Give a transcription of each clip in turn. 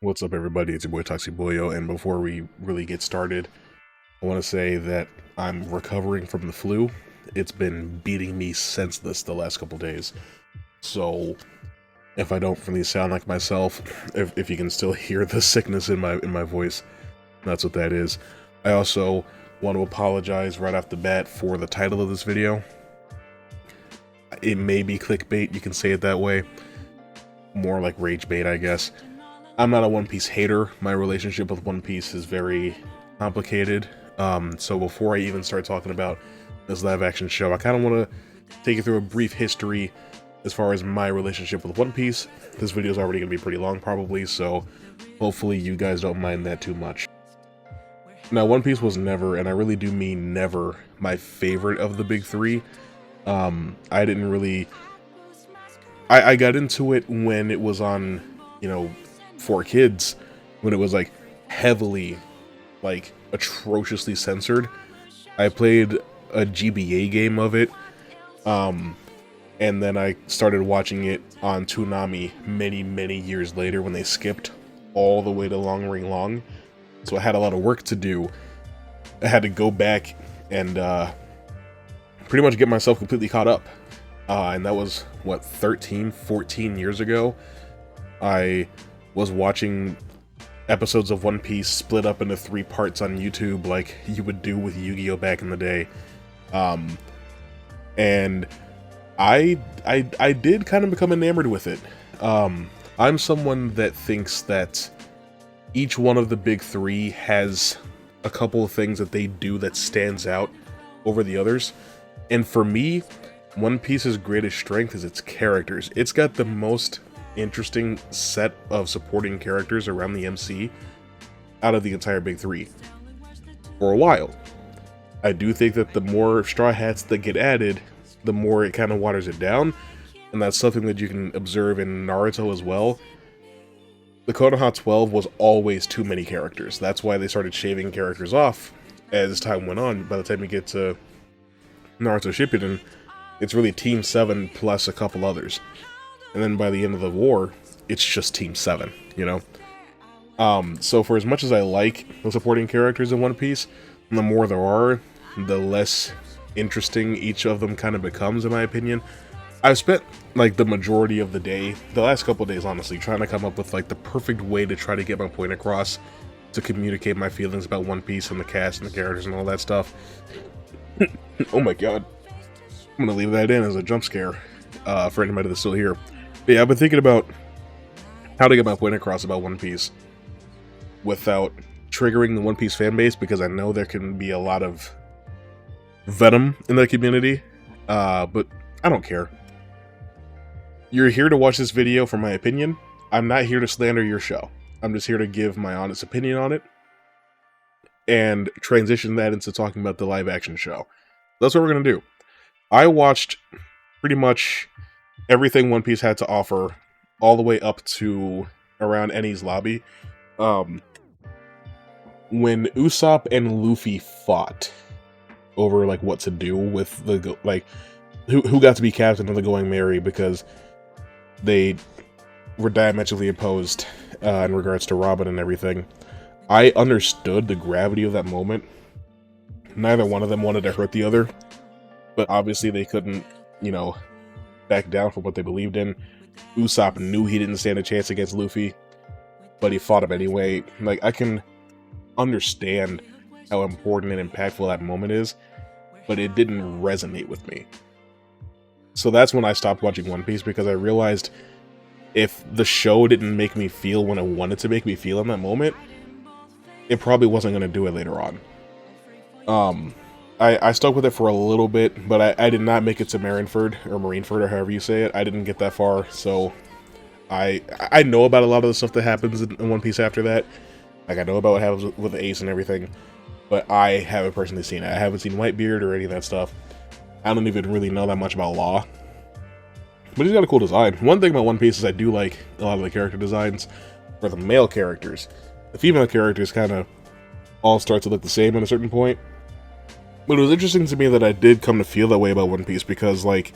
What's up, everybody? It's your boy Toxic Boyo, and before we really get started, I want to say that I'm recovering from the flu. It's been beating me senseless the last couple days. So, if I don't really sound like myself, if you can still hear the sickness in my voice, that's what that is. I also want to apologize right off the bat for the title of this video. It may be clickbait, you can say it that way. More like rage bait, I guess. I'm not a One Piece hater. My relationship with One Piece is very complicated. So before I even start talking about this live action show, I kind of want to take you through a brief history as far as my relationship with One Piece. This video is already going to be pretty long probably, so hopefully you guys don't mind that too much. Now, One Piece was never, and I really do mean never, my favorite of the big three. I didn't really... I got into it when it was on, for kids, when it was like heavily, like atrociously censored. I played a GBA game of it, and then I started watching it on Toonami many years later when they skipped all the way to Long Ring Long. So I had a lot of work to do. I had to go back and pretty much get myself completely caught up. And that was, what, 13, 14 years ago? I was watching episodes of One Piece split up into 3 parts on YouTube like you would do with Yu-Gi-Oh! Back in the day. And I did kind of become enamored with it. I'm someone that thinks that each one of the big 3 has a couple of things that they do that stands out over the others. And for me, One Piece's greatest strength is its characters. It's got the most interesting set of supporting characters around the MC out of the entire big 3 for a while. I do think that the more Straw Hats that get added, the more it kind of waters it down, and that's something that you can observe in Naruto as well. The Konoha 12 was always too many characters. That's why they started shaving characters off as time went on. By the time you get to Naruto Shippuden, it's really Team 7 plus a couple others. And then by the end of the war, it's just Team 7, So for as much as I like the supporting characters in One Piece, the more there are, the less interesting each of them kind of becomes, in my opinion. I've spent, like, the majority of the day, the last couple of days, honestly, trying to come up with, like, the perfect way to try to get my point across, to communicate my feelings about One Piece and the cast and the characters and all that stuff. Oh my god. I'm gonna leave that in as a jump scare, for anybody that's still here. But yeah, I've been thinking about how to get my point across about One Piece without triggering the One Piece fanbase, because I know there can be a lot of venom in that community, but I don't care. You're here to watch this video for my opinion. I'm not here to slander your show. I'm just here to give my honest opinion on it and transition that into talking about the live action show. That's what we're going to do. I watched pretty much everything One Piece had to offer all the way up to around Enies Lobby. When Usopp and Luffy fought over, like, what to do with the, like, who got to be captain of the Going Merry, because they were diametrically opposed in regards to Robin and everything. I understood the gravity of that moment. Neither one of them wanted to hurt the other, but obviously they couldn't, back down from what they believed in. Usopp knew he didn't stand a chance against Luffy, but he fought him anyway. Like, I can understand how important and impactful that moment is, but it didn't resonate with me. So that's when I stopped watching One Piece, because I realized if the show didn't make me feel when I wanted to make me feel in that moment, it probably wasn't going to do it later on. I stuck with it for a little bit, but I did not make it to Marineford, or however you say it. I didn't get that far, so I know about a lot of the stuff that happens in One Piece after that. Like, I know about what happens with the Ace and everything, but I haven't personally seen it. I haven't seen Whitebeard or any of that stuff. I don't even really know that much about Law. But he's got a cool design. One thing about One Piece is I do like a lot of the character designs for the male characters. The female characters kind of all start to look the same at a certain point. But it was interesting to me that I did come to feel that way about One Piece, because, like,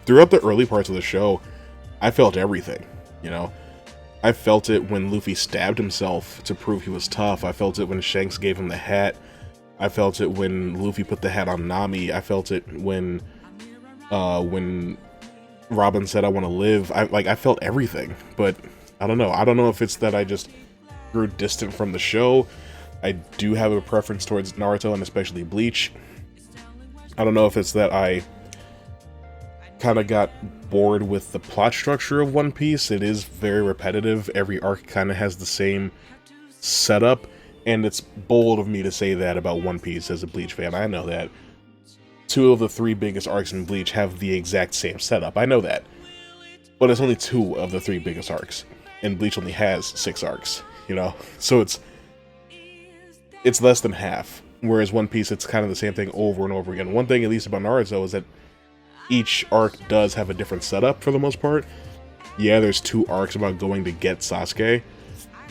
throughout the early parts of the show, I felt everything, I felt it when Luffy stabbed himself to prove he was tough. I felt it when Shanks gave him the hat. I felt it when Luffy put the hat on Nami. I felt it when Robin said, "I want to live." I felt everything, but I don't know. I don't know if it's that I just grew distant from the show. I do have a preference towards Naruto and especially Bleach. I don't know if it's that I kind of got bored with the plot structure of One Piece. It is very repetitive. Every arc kind of has the same setup, and it's bold of me to say that about One Piece as a Bleach fan. I know that. 2 of the 3 biggest arcs in Bleach have the exact same setup. I know that. But it's only 2 of the 3 biggest arcs. And Bleach only has 6 arcs, you know? So it's less than half. Whereas One Piece, it's kind of the same thing over and over again. One thing, at least about Naruto, is that each arc does have a different setup for the most part. Yeah, there's 2 arcs about going to get Sasuke.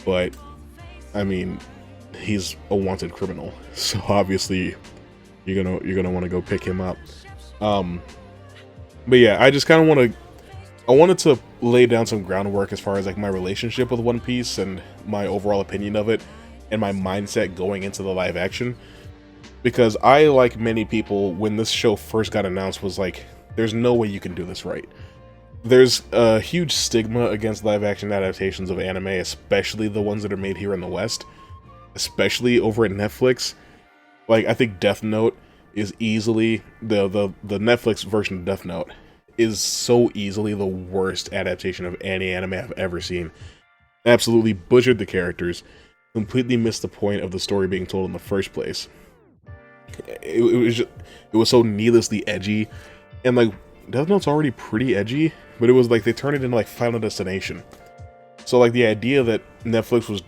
But, I mean, he's a wanted criminal. So obviously you're gonna want to go pick him up. But yeah, I just kind of wanted to lay down some groundwork as far as like my relationship with One Piece and my overall opinion of it and my mindset going into the live action, because I, like many people, when this show first got announced, was like, there's no way you can do this right. There's a huge stigma against live action adaptations of anime, especially the ones that are made here in the West, especially over at Netflix. Like, I think Death Note is easily, the Netflix version of Death Note is so easily the worst adaptation of any anime I've ever seen. Absolutely butchered the characters, completely missed the point of the story being told in the first place. It was so needlessly edgy, and like, Death Note's already pretty edgy, but it was like they turned it into like Final Destination. So like the idea that Netflix was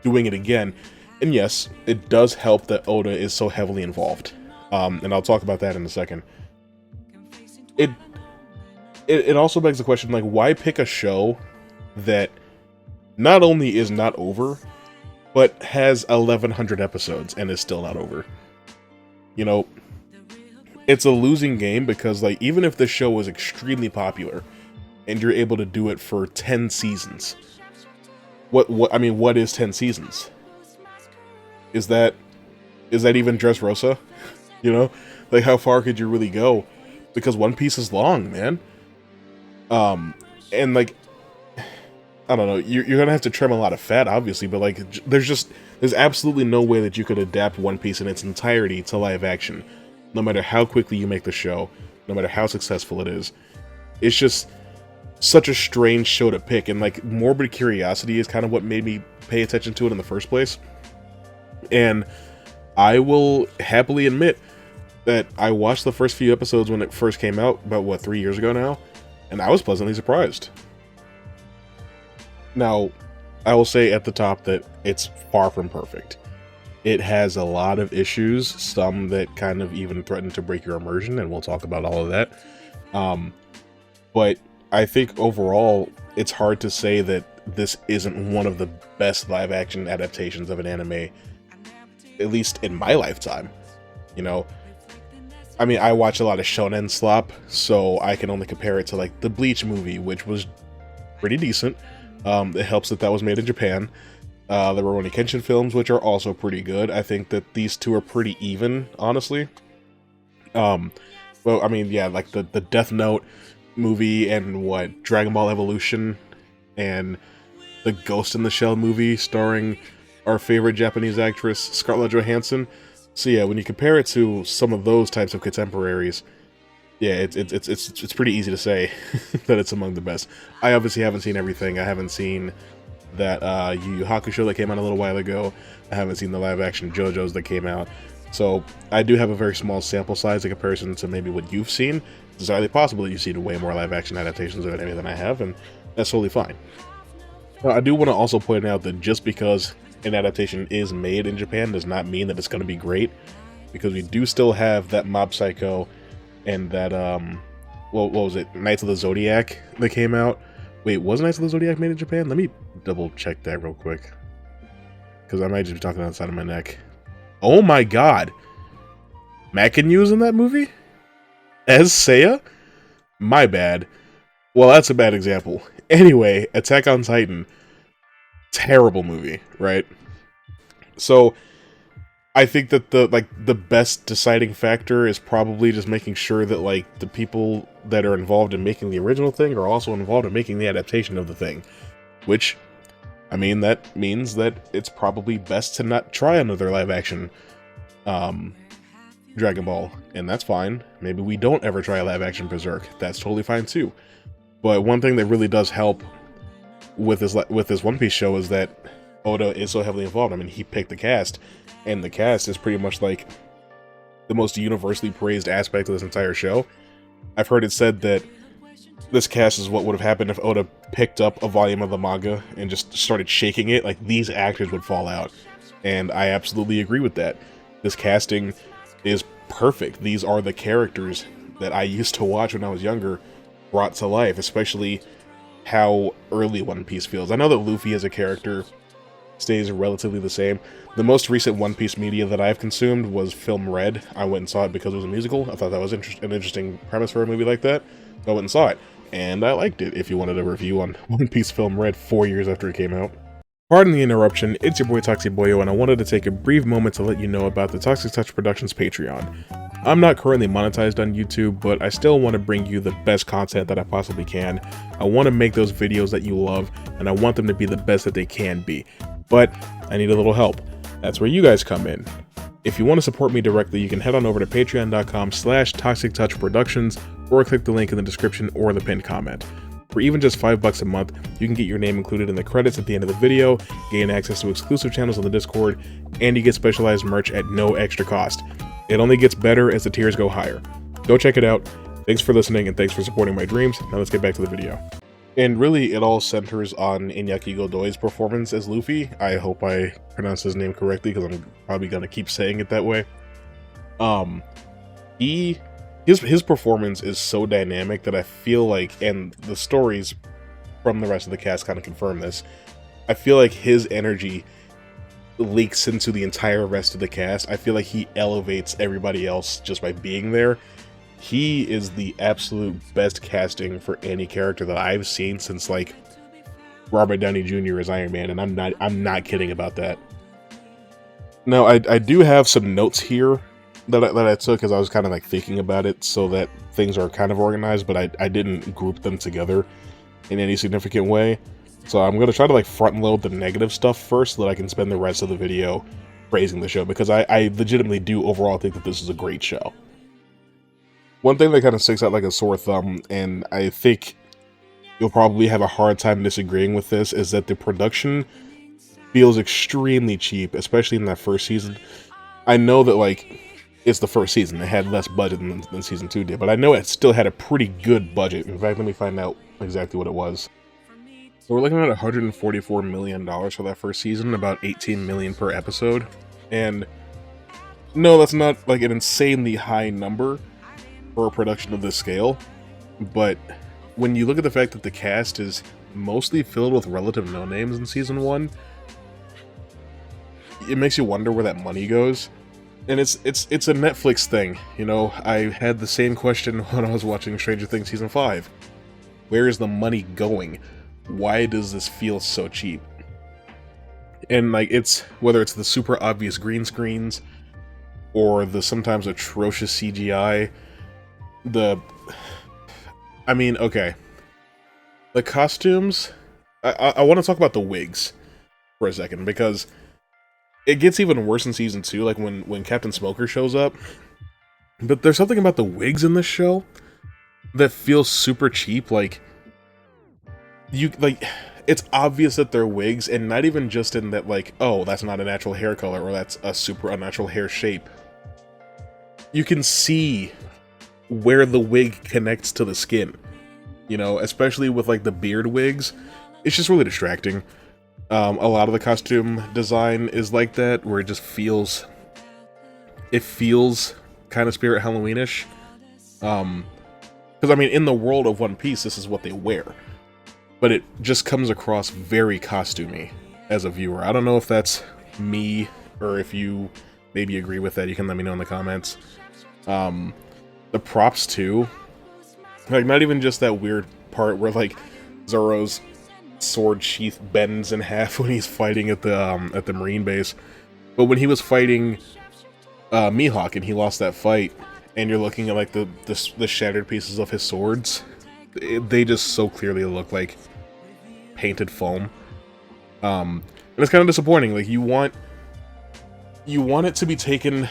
doing it again. And yes, it does help that Oda is so heavily involved, and I'll talk about that in a second. It also begs the question, like, why pick a show that not only is not over, but has 1,100 episodes and is still not over? You know, it's a losing game, because like, even if the show was extremely popular and you're able to do it for 10 seasons, what is 10 seasons? Is that even Dressrosa? You know? Like, how far could you really go? Because One Piece is long, man. And like, I don't know, you're gonna have to trim a lot of fat, obviously, but like, there's absolutely no way that you could adapt One Piece in its entirety to live action, no matter how quickly you make the show, no matter how successful it is. It's just such a strange show to pick, and like, morbid curiosity is kind of what made me pay attention to it in the first place. And I will happily admit that I watched the first few episodes when it first came out, about 3 years ago now, and I was pleasantly surprised. Now, I will say at the top that it's far from perfect. It has a lot of issues, some that kind of even threaten to break your immersion, and we'll talk about all of that. But I think overall, it's hard to say that this isn't one of the best live action adaptations of an anime, at least in my lifetime. You know, I mean, I watch a lot of shonen slop, so I can only compare it to like the Bleach movie, which was pretty decent. It helps that was made in Japan. The Rurouni Kenshin films, which are also pretty good. I think that these two are pretty even, honestly. Well, I mean, yeah, like the Death Note movie and Dragon Ball Evolution and the Ghost in the Shell movie starring our favorite Japanese actress, Scarlett Johansson. So yeah, when you compare it to some of those types of contemporaries, yeah, it's pretty easy to say that it's among the best. I obviously haven't seen everything. I haven't seen that Yu Yu Hakusho that came out a little while ago. I haven't seen the live-action JoJo's that came out. So I do have a very small sample size in comparison to maybe what you've seen. It's highly possible that you've seen way more live-action adaptations of anime than I have, and that's totally fine. I do want to also point out that just because an adaptation is made in Japan does not mean that it's going to be great, because we do still have that Mob Psycho and that what was it, Knights of the Zodiac that came out. Wait, was Knights of the Zodiac made in Japan? Let me double check that real quick, because I might just be talking outside of my neck. Oh my god, Makinyu's in that movie as Seiya? My bad. Well, that's a bad example. Anyway, Attack on Titan. Terrible movie, right? So I think that the best deciding factor is probably just making sure that like the people that are involved in making the original thing are also involved in making the adaptation of the thing. Which, I mean, that means that it's probably best to not try another live action Dragon Ball, and that's fine. Maybe we don't ever try a live action Berserk. That's totally fine too. But one thing that really does help with this One Piece show is that Oda is so heavily involved. I mean, he picked the cast, and the cast is pretty much like the most universally praised aspect of this entire show. I've heard it said that this cast is what would have happened if Oda picked up a volume of the manga and just started shaking it. Like, these actors would fall out. And I absolutely agree with that. This casting is perfect. These are the characters that I used to watch when I was younger, brought to life, especially how early One Piece feels. I know that Luffy as a character stays relatively the same. The most recent One Piece media that I've consumed was Film Red. I went and saw it because it was a musical. I thought that was an interesting premise for a movie like that. So I went and saw it, and I liked it. If you wanted a review on One Piece Film Red 4 years after it came out. Pardon the interruption, it's your boy Toxic Boyo, and I wanted to take a brief moment to let you know about the Toxic Touch Productions Patreon. I'm not currently monetized on YouTube, but I still want to bring you the best content that I possibly can. I want to make those videos that you love, and I want them to be the best that they can be. But I need a little help. That's where you guys come in. If you want to support me directly, you can head on over to patreon.com/ToxicTouchProductions or click the link in the description or the pinned comment. For even just $5 a month, you can get your name included in the credits at the end of the video, gain access to exclusive channels on the Discord, and you get specialized merch at no extra cost. It only gets better as the tiers go higher. Go check it out. Thanks for listening and thanks for supporting my dreams. Now let's get back to the video. And really, it all centers on Iñaki Godoy's performance as Luffy. I hope I pronounced his name correctly because I'm probably gonna keep saying it that way. His performance is so dynamic that I feel like, and the stories from the rest of the cast kind of confirm this, I feel like his energy leaks into the entire rest of the cast. I feel like he elevates everybody else just by being there. He is the absolute best casting for any character that I've seen since like Robert Downey Jr. as Iron Man, and I'm not kidding about that. Now, I do have some notes here that I took as I was kind of like thinking about it, so that things are kind of organized, but I didn't group them together in any significant way. So I'm going to try to like front load the negative stuff first so that I can spend the rest of the video praising the show, because I legitimately do overall think that this is a great show. One thing that kind of sticks out like a sore thumb, and I think you'll probably have a hard time disagreeing with this, is that the production feels extremely cheap, especially in that first season. I know that like it's the first season, it had less budget than season 2 did, but I know it still had a pretty good budget. In fact, let me find out exactly what it was. So we're looking at $144 million for that first season, about $18 million per episode. And no, that's not like an insanely high number for a production of this scale, but when you look at the fact that the cast is mostly filled with relative no-names in season 1, it makes you wonder where that money goes. And it's a Netflix thing, you know. I had the same question when I was watching Stranger Things season 5. Where is the money going? Why does this feel so cheap? And like, it's whether it's the super obvious green screens or the sometimes atrocious CGI, I mean, okay, the costumes, I want to talk about the wigs for a second, because it gets even worse in season 2, like when Captain Smoker shows up. But there's something about the wigs in this show that feels super cheap. Like, it's obvious that they're wigs, and not even just in that, like, oh, that's not a natural hair color, or that's a super unnatural hair shape. You can see where the wig connects to the skin, you know, especially with like the beard wigs. It's just really distracting. A lot of the costume design is like that, where it just feels kind of Spirit Halloweenish. Because I mean, in the world of One Piece, this is what they wear, but it just comes across very costumey as a viewer. I don't know if that's me, or if you maybe agree with that. You can let me know in the comments. The props too, like, not even just that weird part where like Zoro's sword sheath bends in half when he's fighting at the Marine base. But when he was fighting Mihawk and he lost that fight, and you're looking at like the shattered pieces of his swords, they just so clearly look like painted foam. And it's kind of disappointing. Like you want it to be taken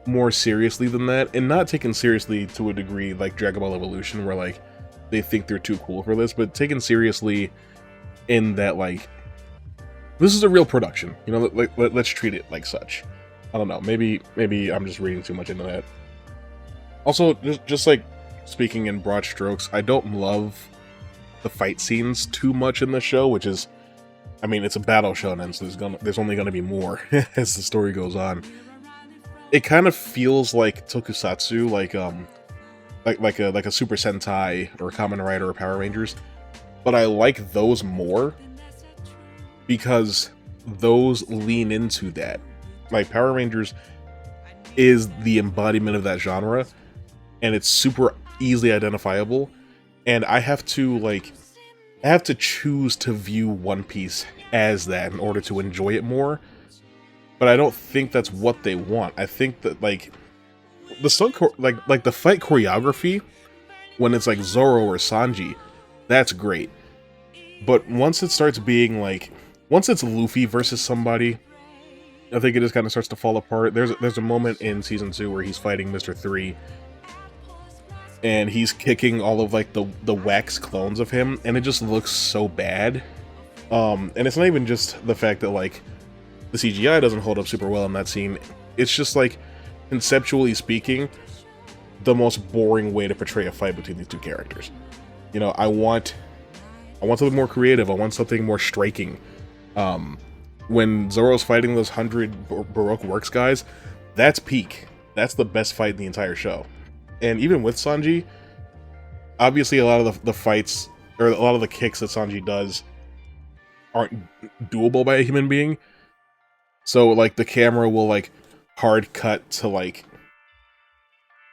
more seriously than that, and not taken seriously to a degree like Dragon Ball Evolution, where like they think they're too cool for this, but taken seriously in that like this is a real production. You know, let's treat it like such. I don't know. Maybe I'm just reading too much into that. Also, just like speaking in broad strokes, I don't love the fight scenes too much in the show, which is, I mean, it's a battle shonen, so there's only gonna be more as the story goes on. It kind of feels like tokusatsu, like a Super Sentai or a Kamen Rider or Power Rangers, but I like those more because those lean into that. Like Power Rangers is the embodiment of that genre, and it's super easily identifiable, and I have to choose to view One Piece as that in order to enjoy it more. But I don't think that's what they want. I think that like the the fight choreography when it's like Zoro or Sanji, that's great. But once it starts being like, once it's Luffy versus somebody, I think it just kind of starts to fall apart. There's a moment in season 2 where he's fighting Mr. 3, and he's kicking all of like the wax clones of him, and it just looks so bad. And it's not even just the fact that like the CGI doesn't hold up super well in that scene. It's just like, conceptually speaking, the most boring way to portray a fight between these two characters. You know, I want something more creative. I want something more striking. When Zoro's fighting those 100 Baroque Works guys, that's peak. That's the best fight in the entire show. And even with Sanji, obviously a lot of the fights, or a lot of the kicks that Sanji does aren't doable by a human being. So, like, the camera will, like, hard cut to, like,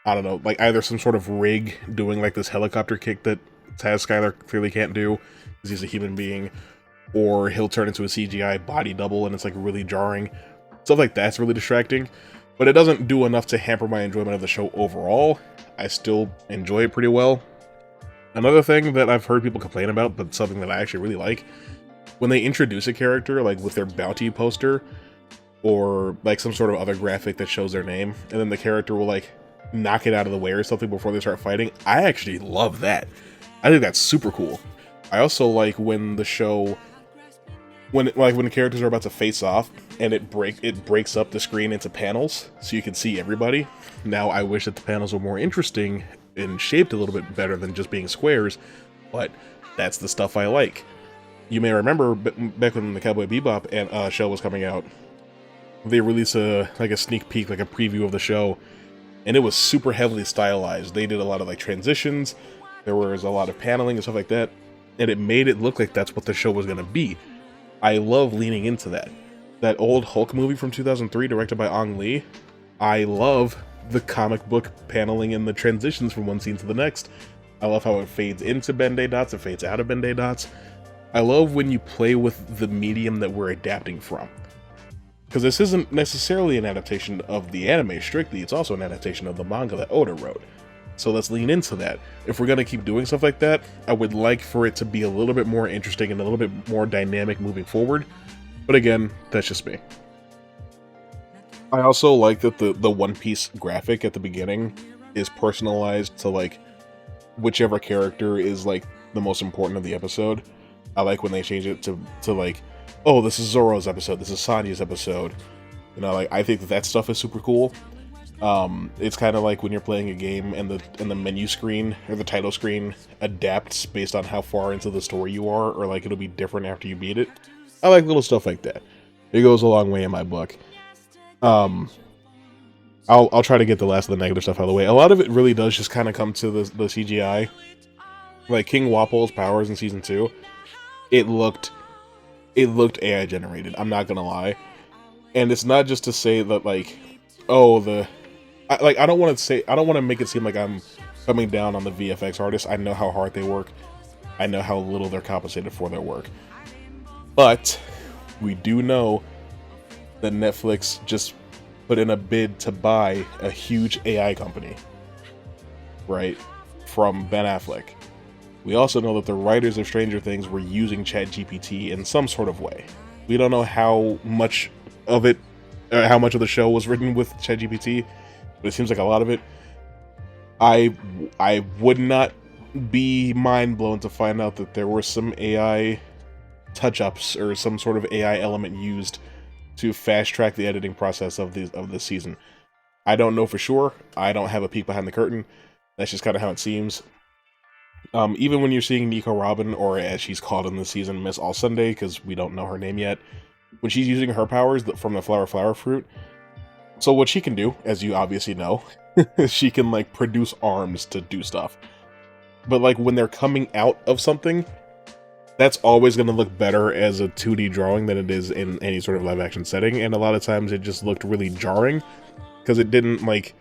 I don't know, like, either some sort of rig doing, like, this helicopter kick that Taz Skylar clearly can't do, because he's a human being, or he'll turn into a CGI body double, and it's, like, really jarring. Stuff like that's really distracting, but it doesn't do enough to hamper my enjoyment of the show overall. I still enjoy it pretty well. Another thing that I've heard people complain about, but something that I actually really like, when they introduce a character, like, with their bounty poster, or like some sort of other graphic that shows their name, and then the character will like knock it out of the way or something before they start fighting. I actually love that. I think that's super cool. I also like when the show, when the characters are about to face off and it breaks up the screen into panels so you can see everybody. Now I wish that the panels were more interesting and shaped a little bit better than just being squares, but that's the stuff I like. You may remember back when the Cowboy Bebop show was coming out, they released a sneak peek, like a preview of the show, and it was super heavily stylized. They did a lot of like transitions, there was a lot of paneling and stuff like that, and it made it look like that's what the show was going to be. I love leaning into that. That old Hulk movie from 2003 directed by Ang Lee, I love the comic book paneling and the transitions from one scene to the next. I love how it fades into Ben-Day dots, it fades out of Ben-Day dots. I love when you play with the medium that we're adapting from. Because this isn't necessarily an adaptation of the anime strictly, it's also an adaptation of the manga that Oda wrote. So let's lean into that. If we're going to keep doing stuff like that, I would like for it to be a little bit more interesting and a little bit more dynamic moving forward. But again, that's just me. I also like that the One Piece graphic at the beginning is personalized to like whichever character is like the most important of the episode. I like when they change it to like, oh, this is Zoro's episode, this is Sanji's episode. You know, like, I think that stuff is super cool. It's kind of like when you're playing a game and the menu screen or the title screen adapts based on how far into the story you are, or like it'll be different after you beat it. I like little stuff like that. It goes a long way in my book. I'll try to get the last of the negative stuff out of the way. A lot of it really does just kind of come to the CGI. Like King Wapol's powers in season 2, it looked AI generated, I'm not gonna lie. And it's not just to say that like, oh, I don't want to make it seem like I'm coming down on the VFX artists. I know how hard they work. I know how little they're compensated for their work. But we do know that Netflix just put in a bid to buy a huge AI company, right, from Ben Affleck. We also know that the writers of Stranger Things were using ChatGPT in some sort of way. We don't know how much of it, how much of the show was written with ChatGPT, but it seems like a lot of it. I would not be mind blown to find out that there were some AI touch-ups or some sort of AI element used to fast track the editing process of this season. I don't know for sure. I don't have a peek behind the curtain. That's just kind of how it seems. Even when you're seeing Nico Robin, or as she's called in this season, Miss All Sunday, because we don't know her name yet, when she's using her powers from the flower fruit. So what she can do, as you obviously know, she can like produce arms to do stuff. But like when they're coming out of something, that's always going to look better as a 2D drawing than it is in any sort of live action setting. And a lot of times it just looked really jarring because it didn't like,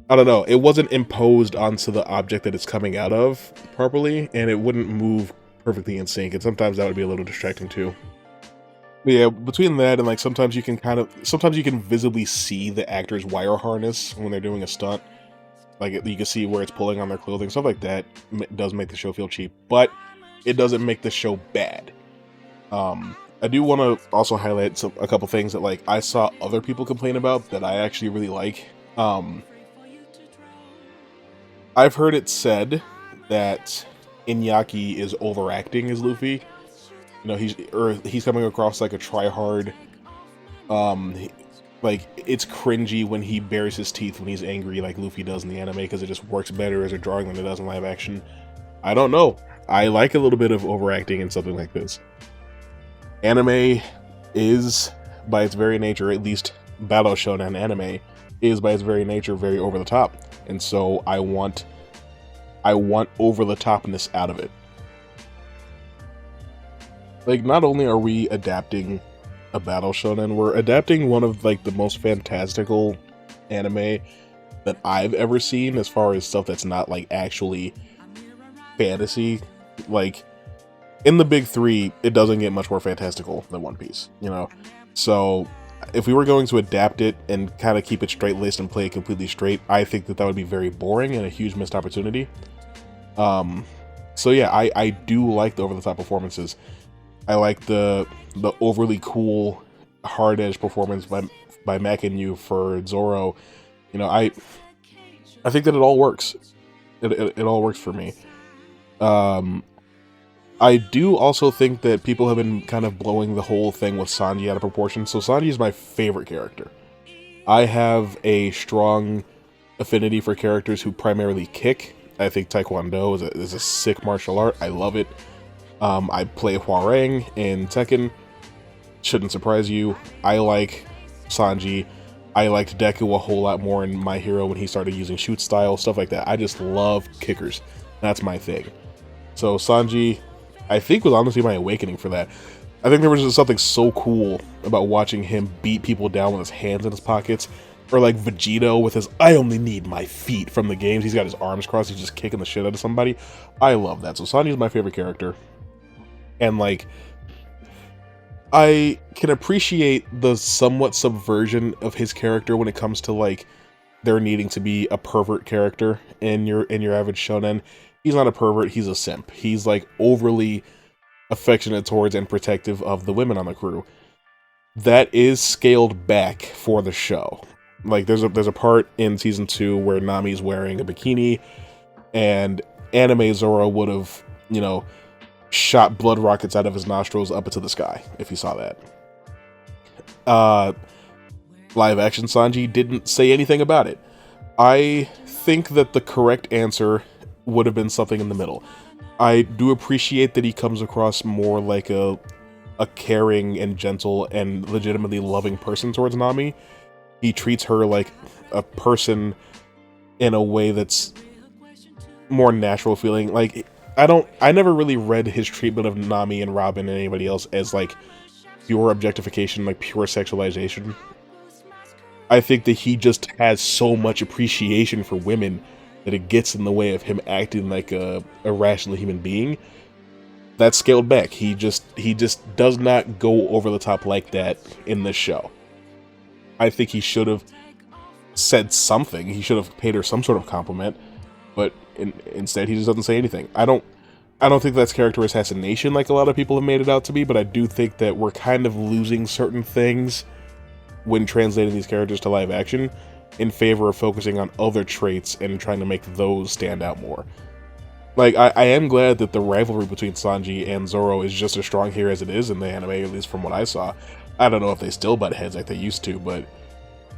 I don't know, it wasn't imposed onto the object that it's coming out of properly, and it wouldn't move perfectly in sync. And sometimes that would be a little distracting too. But yeah, between that and like sometimes you can visibly see the actor's wire harness when they're doing a stunt. Like you can see where it's pulling on their clothing, stuff like that does make the show feel cheap, but it doesn't make the show bad. I do want to also highlight a couple things that like I saw other people complain about that I actually really like. I've heard it said that Iñaki is overacting as Luffy. You know, he's coming across like a try-hard. Like it's cringy when he bares his teeth when he's angry, like Luffy does in the anime, because it just works better as a drawing than it does in live action. I don't know. I like a little bit of overacting in something like this. Anime is, by its very nature, at least Battle Shonen anime, is by its very nature very over the top, and so I want over the topness out of it. Like, not only are we adapting a Battle Shonen, we're adapting one of like the most fantastical anime that I've ever seen, as far as stuff that's not like actually fantasy. Like in the big three, it doesn't get much more fantastical than One Piece, you know? So if we were going to adapt it and kind of keep it straight-laced and play it completely straight, I think that would be very boring and a huge missed opportunity. So yeah, I do like the over-the-top performances. I like the overly cool, hard-edged performance by Makinyu for Zoro. You know, I think that it all works. It all works for me. I do also think that people have been kind of blowing the whole thing with Sanji out of proportion. So Sanji is my favorite character. I have a strong affinity for characters who primarily kick. I think Taekwondo is a sick martial art. I love it. I play Hwoarang in Tekken. Shouldn't surprise you. I like Sanji. I liked Deku a whole lot more in My Hero when he started using shoot style, stuff like that. I just love kickers. That's my thing. So Sanji, I think, was honestly my awakening for that. I think there was just something so cool about watching him beat people down with his hands in his pockets. Or like Vegito with his "I only need my feet" from the games. He's got his arms crossed, he's just kicking the shit out of somebody. I love that. So Sanji is my favorite character. And like, I can appreciate the somewhat subversion of his character when it comes to like there needing to be a pervert character in your average shonen. He's not a pervert, he's a simp. He's like overly affectionate towards and protective of the women on the crew. That is scaled back for the show. Like there's a part in season 2 where Nami's wearing a bikini, and anime Zoro would have, you know, shot blood rockets out of his nostrils up into the sky if he saw that. Live action Sanji didn't say anything about it. I think that the correct answer would have been something in the middle. I do appreciate that he comes across more like a caring and gentle and legitimately loving person towards Nami. He treats her like a person in a way that's more natural feeling. Like, I never really read his treatment of Nami and Robin and anybody else as like pure objectification, like pure sexualization. I think that he just has so much appreciation for women that it gets in the way of him acting like a rational human being, that's scaled back. He just does not go over the top like that in this show. I think he should have said something. He should have paid her some sort of compliment, but instead he just doesn't say anything. I don't think that's character assassination like a lot of people have made it out to be, but I do think that we're kind of losing certain things when translating these characters to live action in favor of focusing on other traits and trying to make those stand out more. Like, I am glad that the rivalry between Sanji and Zoro is just as strong here as it is in the anime, at least from what I saw. I don't know if they still butt heads like they used to, but,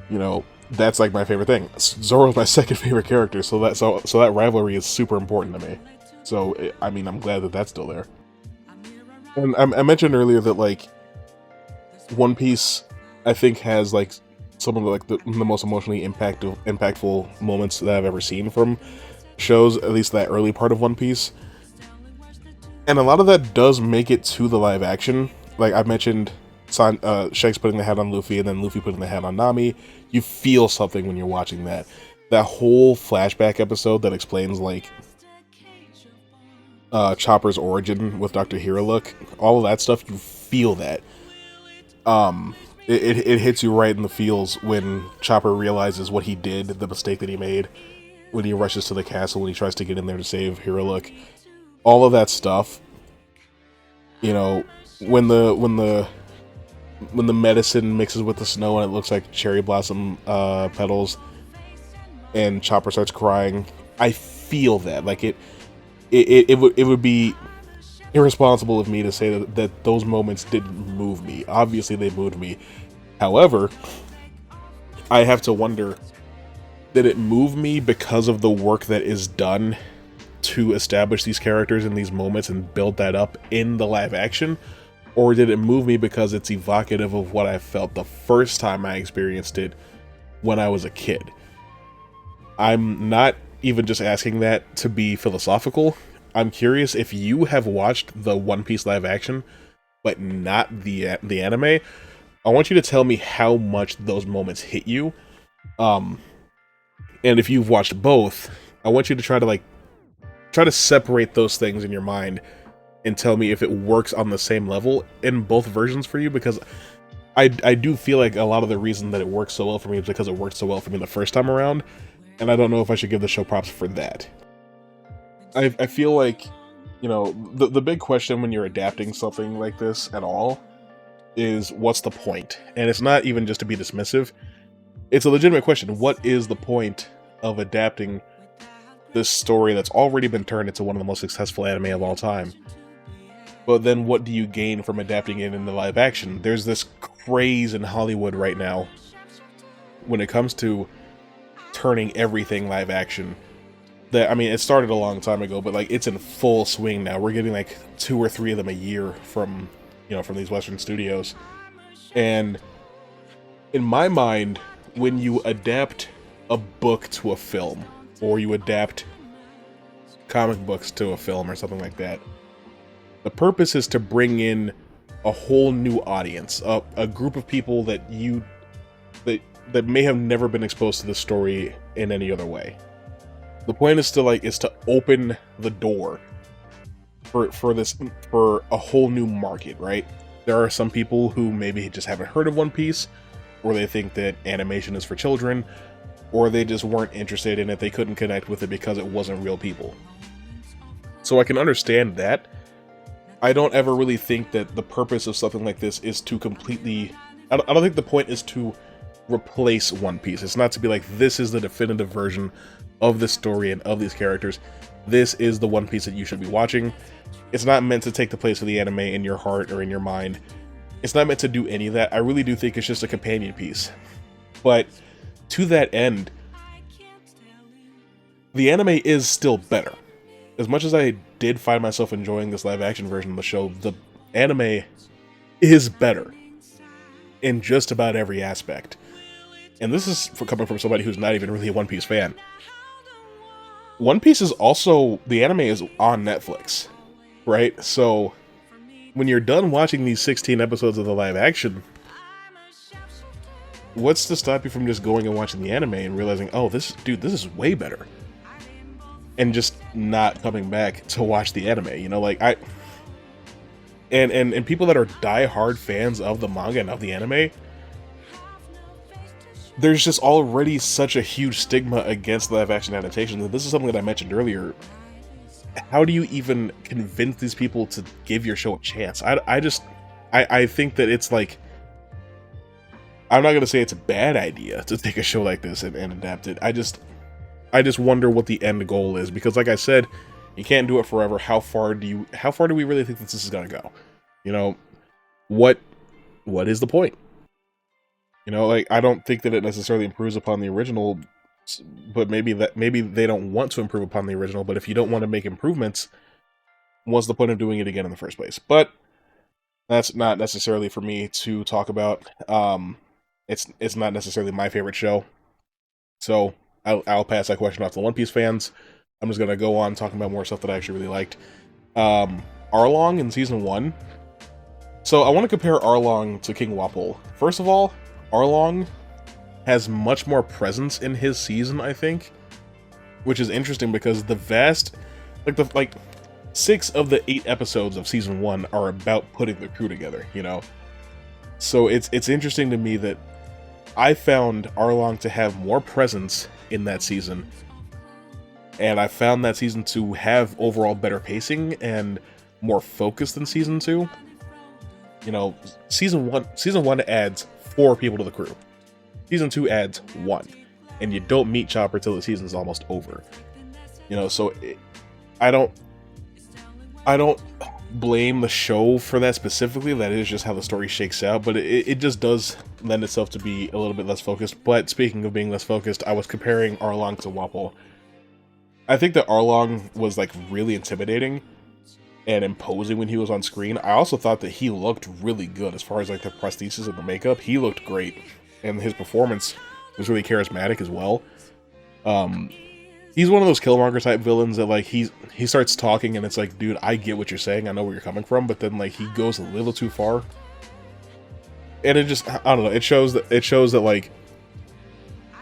you know, that's like my favorite thing. Zoro's my second favorite character, so that rivalry is super important to me. So, I mean, I'm glad that that's still there. And I mentioned earlier that, like, One Piece, I think, has, like, some of the most emotionally impactful moments that I've ever seen from shows, at least that early part of One Piece. And a lot of that does make it to the live action. Like I mentioned, Shanks putting the hat on Luffy and then Luffy putting the hat on Nami. You feel something when you're watching that. That whole flashback episode that explains, like, Chopper's origin with Dr. Hiriluk, all of that stuff, you feel that. It hits you right in the feels when Chopper realizes what he did, the mistake that he made, when he rushes to the castle, when he tries to get in there to save Hiriluk. All of that stuff, you know, when the medicine mixes with the snow and it looks like cherry blossom petals, and Chopper starts crying, I feel that. Like, it would be irresponsible of me to say that those moments didn't move me. Obviously they moved me. However, I have to wonder, did it move me because of the work that is done to establish these characters in these moments and build that up in the live action? Or did it move me because it's evocative of what I felt the first time I experienced it when I was a kid? I'm not even just asking that to be philosophical. I'm curious if you have watched the One Piece live action, but not the anime. I want you to tell me how much those moments hit you. And if you've watched both, I want you to try to separate those things in your mind and tell me if it works on the same level in both versions for you, because I do feel like a lot of the reason that it works so well for me is because it worked so well for me the first time around, and I don't know if I should give the show props for that. I feel like, you know, the big question when you're adapting something like this at all is, what's the point? And it's not even just to be dismissive. It's a legitimate question. What is the point of adapting this story that's already been turned into one of the most successful anime of all time? But then what do you gain from adapting it into live action? There's this craze in Hollywood right now when it comes to turning everything live action. That, I mean, it started a long time ago, but, like, it's in full swing now. We're getting like 2 or 3 of them a year from, you know, from these Western studios. And in my mind, when you adapt a book to a film, or you adapt comic books to a film or something like that, the purpose is to bring in a whole new audience, a group of people that may have never been exposed to the story in any other way. The point is to open the door for a whole new market, right? There are some people who maybe just haven't heard of One Piece, or they think that animation is for children, or they just weren't interested in it, they couldn't connect with it because it wasn't real people. So I can understand that. I don't ever really think that the purpose of something like this is to completely... I don't think the point is to replace One Piece. It's not to be like, this is the definitive version of this story and of these characters. This is the One Piece that you should be watching. It's not meant to take the place of the anime in your heart or in your mind. It's not meant to do any of that. I really do think it's just a companion piece. But to that end, the anime is still better. As much as I did find myself enjoying this live action version of the show, the anime is better in just about every aspect. And this is coming from somebody who's not even really a One Piece fan. One Piece is also, the anime is on Netflix, right? So when you're done watching these 16 episodes of the live action, what's to stop you from just going and watching the anime and realizing, oh, this is way better. and just not coming back to watch the anime. You know, like and people that are diehard fans of the manga and of the anime, there's just already such a huge stigma against live action adaptations. And this is something that I mentioned earlier. How do you even convince these people to give your show a chance? I think that it's like, I'm not gonna say it's a bad idea to take a show like this and adapt it. I just wonder what the end goal is, because like I said, you can't do it forever. How far do we really think that this is gonna go? You know, what is the point? You know, like, I don't think that it necessarily improves upon the original, but maybe they don't want to improve upon the original. But if you don't want to make improvements, what's the point of doing it again in the first place? But that's not necessarily for me to talk about. It's not necessarily my favorite show, so I'll pass that question off to the One Piece fans. I'm just gonna go on talking about more stuff that I actually really liked. Arlong in season 1. So I want to compare Arlong to King Wapol. First of all, Arlong has much more presence in his season, I think, which is interesting because the vast, like 6 of the 8 episodes of season 1 are about putting the crew together, you know? So it's interesting to me that I found Arlong to have more presence in that season, and I found that season to have overall better pacing and more focus than season 2. You know, season one adds 4 people to the crew. Season 2 adds 1, and you don't meet Chopper till the season's almost over. You know, so I don't blame the show for that specifically. That is just how the story shakes out, but it just does lend itself to be a little bit less focused. But speaking of being less focused, I was comparing Arlong to Wapol. I think that Arlong was like really intimidating and imposing when he was on screen. I also thought that he looked really good as far as like the prosthesis and the makeup. He looked great, and his performance was really charismatic as well. He's one of those Killmonger type villains that like he starts talking and it's like, dude, I get what you're saying, I know where you're coming from, but then like he goes a little too far, and it just, I don't know, it shows that like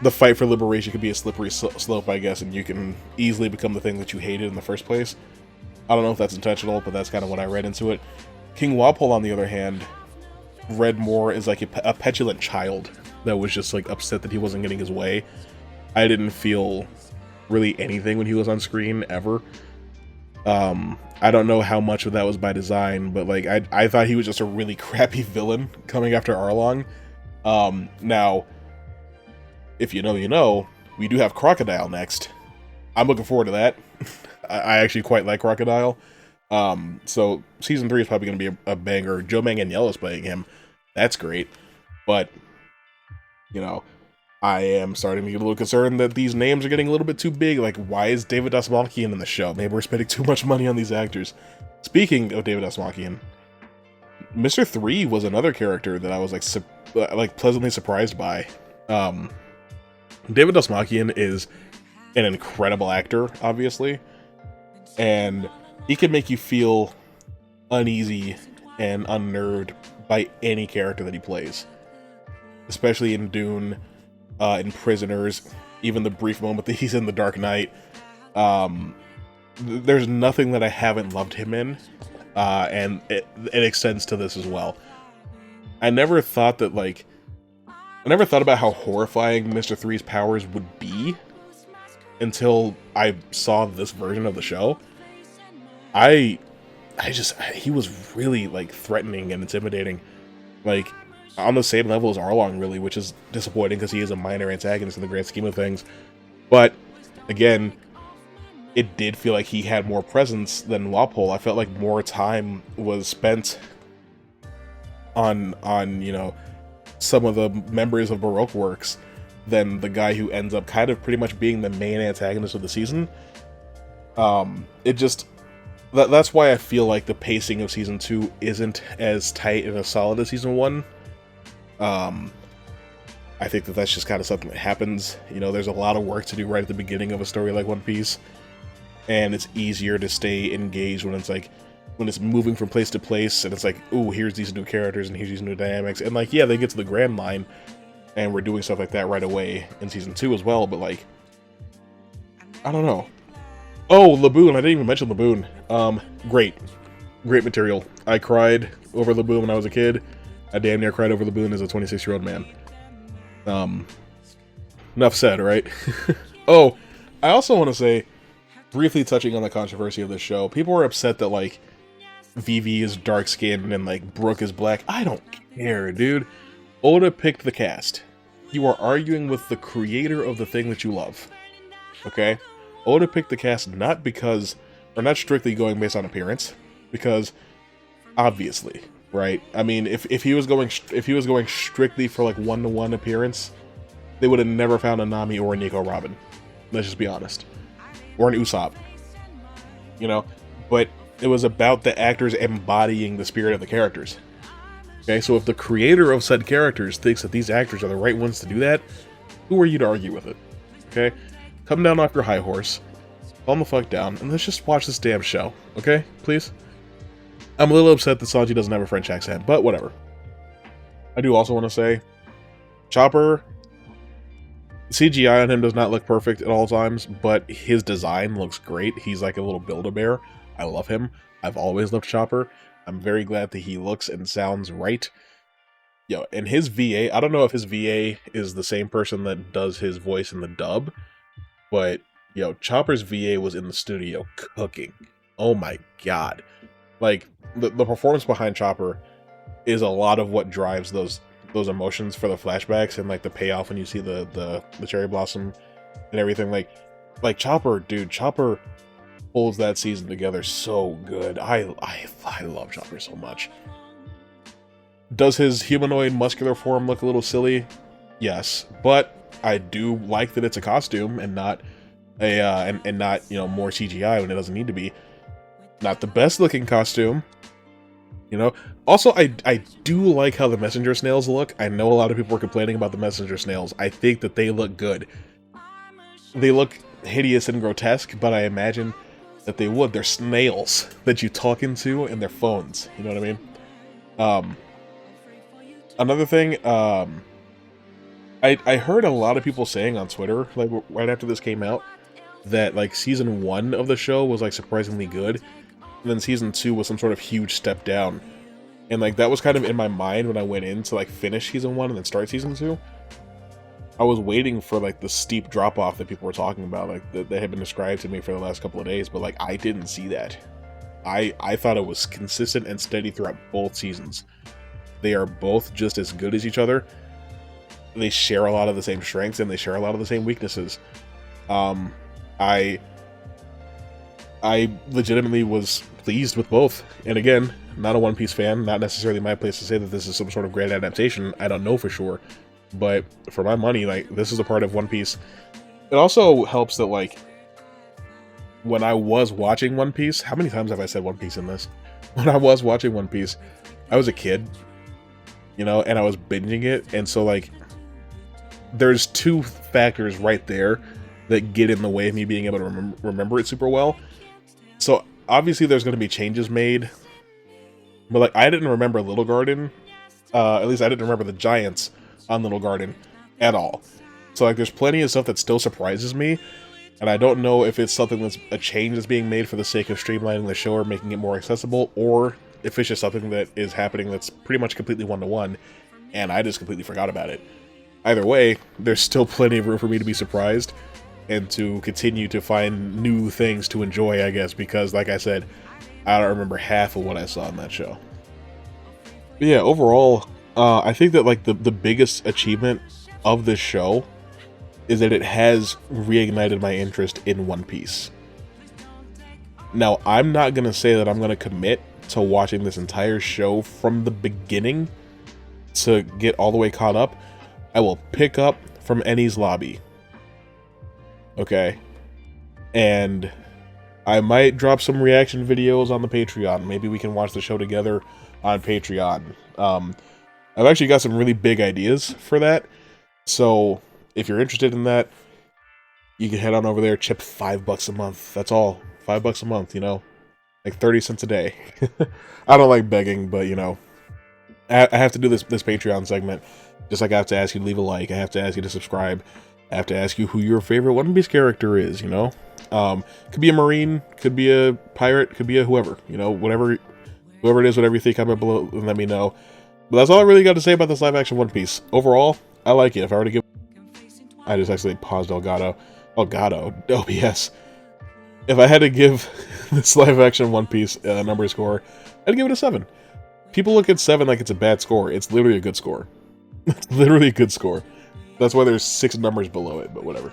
the fight for liberation could be a slippery slope, I guess, and you can easily become the thing that you hated in the first place. I don't know if that's intentional, but that's kind of what I read into it. King Wapol, on the other hand, read more as like a petulant child that was just like upset that he wasn't getting his way. I didn't feel really anything when he was on screen ever. I don't know how much of that was by design, but like I thought he was just a really crappy villain coming after Arlong. Now, if you know, you know, we do have Crocodile next. I'm looking forward to that. I actually quite like Crocodile. So season 3 is probably going to be a banger. Joe Manganiello's playing him. That's great. But, you know, I am starting to get a little concerned that these names are getting a little bit too big. Like, why is David Dastmalchian in the show? Maybe we're spending too much money on these actors. Speaking of David Dastmalchian, Mr. 3 was another character that I was like pleasantly surprised by. David Dastmalchian is an incredible actor, obviously, and he can make you feel uneasy and unnerved by any character that he plays, especially in Dune, in Prisoners, even the brief moment that he's in The Dark Knight. There's nothing that I haven't loved him in, and it extends to this as well. I never thought about how horrifying Mr. 3's powers would be until I saw this version of the show. He was really like threatening and intimidating, like on the same level as Arlong, really, which is disappointing because he is a minor antagonist in the grand scheme of things. But again, it did feel like he had more presence than Wapol. I felt like more time was spent on you know, some of the members of Baroque Works than the guy who ends up kind of pretty much being the main antagonist of the season. That's why I feel like the pacing of season 2 isn't as tight and as solid as season 1. I think that that's just kind of something that happens. You know, there's a lot of work to do right at the beginning of a story like One Piece, and it's easier to stay engaged when it's moving from place to place, and it's like, ooh, here's these new characters and here's these new dynamics, and like, yeah, they get to the grand line, and we're doing stuff like that right away in season 2 as well, but like, I don't know. Oh, Laboon. I didn't even mention Laboon. Great. Great material. I cried over Laboon when I was a kid. I damn near cried over Laboon as a 26-year-old man. Enough said, right? Oh, I also want to say, briefly touching on the controversy of this show, people were upset that, like, Vivi is dark-skinned and, like, Brooke is black. I don't care, dude. Oda picked the cast. You are arguing with the creator of the thing that you love. Okay? Oda picked the cast not because, or not strictly going based on appearance, because, obviously, right? I mean, if he was going strictly for, like, one-to-one appearance, they would have never found a Nami or a Nico Robin. Let's just be honest. Or an Usopp. You know? But it was about the actors embodying the spirit of the characters. Okay, so if the creator of said characters thinks that these actors are the right ones to do that, who are you to argue with it? Okay? Come down off your high horse, calm the fuck down, and let's just watch this damn show. Okay? Please? I'm a little upset that Sanji doesn't have a French accent, but whatever. I do also want to say, Chopper, CGI on him does not look perfect at all times, but his design looks great. He's like a little Build-A-Bear. I love him. I've always loved Chopper. I'm very glad that he looks and sounds right. Yo, and his VA, I don't know if his VA is the same person that does his voice in the dub, but, yo, Chopper's VA was in the studio cooking. Oh my god. Like, the performance behind Chopper is a lot of what drives those emotions for the flashbacks and, like, the payoff when you see the cherry blossom and everything. Like Chopper, dude, Chopper pulls that season together so good. I love Chopper so much. Does his humanoid muscular form look a little silly? Yes, but I do like that it's a costume and not a and not, you know, more CGI when it doesn't need to be. Not the best looking costume, you know. Also, I do like how the messenger snails look. I know a lot of people were complaining about the messenger snails. I think that they look good. They look hideous and grotesque, but I imagine that they would. They're snails that you talk into and their phones. You know what I mean? Another thing, I heard a lot of people saying on Twitter, like, right after this came out, that, like, season 1 of the show was, like, surprisingly good, and then season 2 was some sort of huge step down. And, like, that was kind of in my mind when I went in to, like, finish season 1 and then start season 2. I was waiting for, like, the steep drop-off that people were talking about, like, that had been described to me for the last couple of days, but, like, I didn't see that. I thought it was consistent and steady throughout both seasons. They are both just as good as each other. They share a lot of the same strengths, and they share a lot of the same weaknesses. I legitimately was pleased with both. And again, not a One Piece fan, not necessarily my place to say that this is some sort of great adaptation. I don't know for sure. But for my money, like, this is a part of One Piece. It also helps that, like, when I was watching One Piece, how many times have I said One Piece in this? When I was watching One Piece, I was a kid, you know, and I was binging it, and so, like, there's two factors right there that get in the way of me being able to remember it super well. So, obviously there's going to be changes made, but, like, I didn't remember Little Garden, at least I didn't remember the giants on Little Garden at all. So, like, there's plenty of stuff that still surprises me, and I don't know if it's something that's a change that's being made for the sake of streamlining the show or making it more accessible, or if it's just something that is happening that's pretty much completely one-to-one, and I just completely forgot about it. Either way, there's still plenty of room for me to be surprised, and to continue to find new things to enjoy, I guess, because, like I said, I don't remember half of what I saw in that show. But yeah, overall, I think that, like, the biggest achievement of this show is that it has reignited my interest in One Piece. Now, I'm not going to say that I'm going to commit to watching this entire show from the beginning to get all the way caught up. I will pick up from Enies Lobby. Okay? And I might drop some reaction videos on the Patreon. Maybe we can watch the show together on Patreon. I've actually got some really big ideas for that. So, if you're interested in that, you can head on over there, chip $5 a month. That's all. $5 a month, you know? Like 30 cents a day. I don't like begging, but, you know, I have to do this Patreon segment. Just like I have to ask you to leave a like, I have to ask you to subscribe, I have to ask you who your favorite One Piece character is, you know? Could be a Marine, could be a pirate, could be a whoever, you know, whoever it is, whatever you think, comment below and let me know. But that's all I really got to say about this live action One Piece. Overall, I like it. If I were to give... I just actually paused Elgato. OBS. If I had to give this live action One Piece number score, I'd give it a 7. People look at 7 like it's a bad score. It's literally a good score. It's literally a good score. That's why there's 6 numbers below it, but whatever.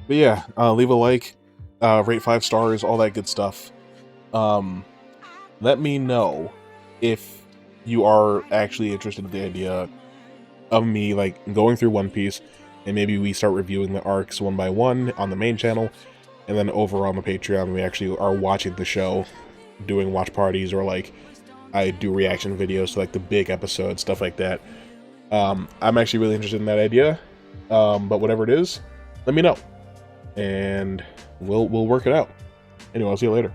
But yeah, leave a like, rate 5 stars, all that good stuff. Let me know if you are actually interested in the idea of me, like, going through One Piece, and maybe we start reviewing the arcs one by one on the main channel, and then over on the Patreon, we actually are watching the show, doing watch parties, or, like, I do reaction videos to, like, the big episodes, stuff like that. I'm actually really interested in that idea, but whatever it is, let me know, and we'll work it out. Anyway, I'll see you later.